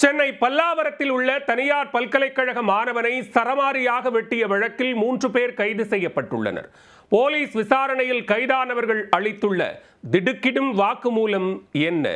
சென்னை பல்லாவரத்தில் உள்ள தனியார் பல்கலைக்கழக மாணவனை சரமாரியாக வெட்டிய வழக்கில் 3 பேர் கைது செய்யப்பட்டுள்ளனர். போலீஸ் விசாரணையில் கைதானவர்கள் அளித்துள்ள திடுக்கிடும் வாக்குமூலம் என்ன?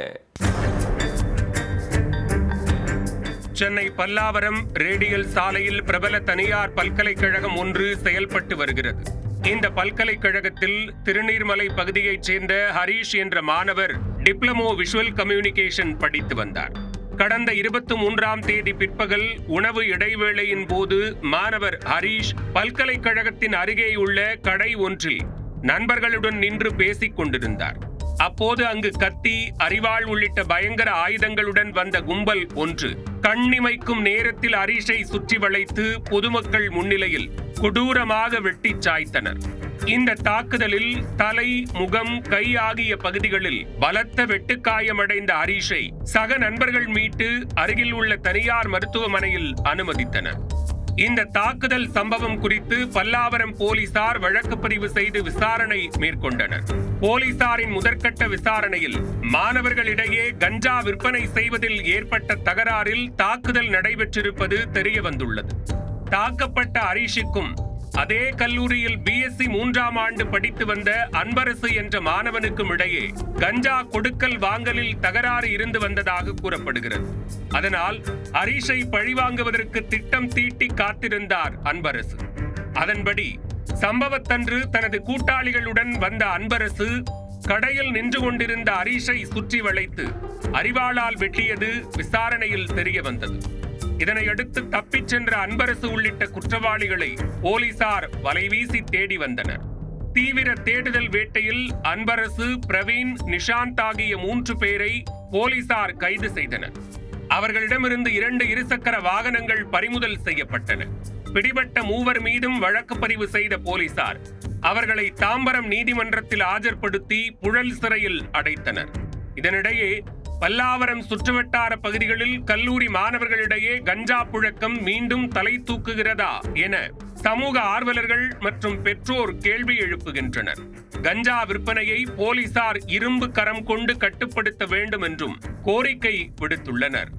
சென்னை பல்லாவரம் ரேடியல் சாலையில் பிரபல தனியார் பல்கலைக்கழகம் ஒன்று செயல்பட்டு வருகிறது. இந்த பல்கலைக்கழகத்தில் திருநீர்மலை பகுதியைச் சேர்ந்த ஹரீஷ் என்ற மாணவர் டிப்ளமோ விஷுவல் கம்யூனிகேஷன் படித்து வந்தார். கடந்த 23ஆம் தேதி பிற்பகல் உணவு இடைவேளையின் போது மாணவர் ஹரீஷ் பல்கலைக்கழகத்தின் அருகேயுள்ள கடை ஒன்றில் நண்பர்களுடன் நின்று பேசிக் கொண்டிருந்தார். அப்போது அங்கு கத்தி, அரிவாள் உள்ளிட்ட பயங்கர ஆயுதங்களுடன் வந்த கும்பல் ஒன்று கண்ணிமைக்கும் நேரத்தில் ஹரீஷை சுற்றி வளைத்து பொதுமக்கள் முன்னிலையில் கொடூரமாக வெட்டி சாய்த்தனர். இந்த தாக்குதலில் தலை, முகம், கை ஆகிய பகுதிகளில் பலத்த வெட்டுக்காயமடைந்த ஹரீஷை சக நண்பர்கள் மீட்டு அருகில் உள்ள தனியார் மருத்துவமனையில் அனுமதித்தனர். இந்த தாக்குதல் சம்பவம் குறித்து பல்லாவரம் போலீசார் வழக்கு பதிவு செய்து விசாரணை மேற்கொண்டனர். போலீசாரின் முதற்கட்ட விசாரணையில் மாணவர்களிடையே கஞ்சா விற்பனை செய்வதில் ஏற்பட்ட தகராறில் தாக்குதல் நடைபெற்றிருப்பது தெரியவந்துள்ளது. தாக்கப்பட்ட ஹரீஷுக்கும் அதே கல்லூரியில் பிஎஸ்சி 3ஆம் ஆண்டு படித்து வந்த அன்பரசு என்ற மாணவனுக்கும் இடையே கஞ்சா கொடுக்கல் வாங்கலில் தகராறு இருந்து வந்ததாக கூறப்படுகிறது. அதனால் ஹரீஷை பழிவாங்குவதற்கு திட்டம் தீட்டி காத்திருந்தார் அன்பரசு. அதன்படி சம்பவத்தன்று தனது கூட்டாளிகளுடன் வந்த அன்பரசு கடையில் நின்று கொண்டிருந்த ஹரீஷை சுற்றி வளைத்து அரிவாளால் வெட்டியது விசாரணையில் தெரிய வந்தது. இதனையடுத்து தப்பிச் சென்ற அன்பரசு உள்ளிட்ட குற்றவாளிகளை போலீசார் வலைவீசி தேடி வந்தனர். தீவிர தேடுதல் வேட்டையில் அன்பரசு, பிரவீன், நிஷாந்த் ஆகிய 3 பேரை போலீசார் கைது செய்தனர். அவர்களிடமிருந்து 2 இருசக்கர வாகனங்கள் பறிமுதல் செய்யப்பட்டன. பிடிபட்ட 3 மீதும் வழக்கு பதிவு செய்த போலீசார் அவர்களை தாம்பரம் நீதிமன்றத்தில் ஆஜர்படுத்தி புழல் சிறையில் அடைத்தனர். இதனிடையே பல்லாவரம் சுற்றுவட்டார பகுதிகளில் கல்லூரி மாணவர்களிடையே கஞ்சா புழக்கம் மீண்டும் தலை தூக்குகிறதா என சமூக ஆர்வலர்கள் மற்றும் பெற்றோர் கேள்வி எழுப்புகின்றனர். கஞ்சா விற்பனையை போலீசார் இரும்பு கரம் கொண்டு கட்டுப்படுத்த வேண்டும் என்றும் கோரிக்கை விடுத்துள்ளனர்.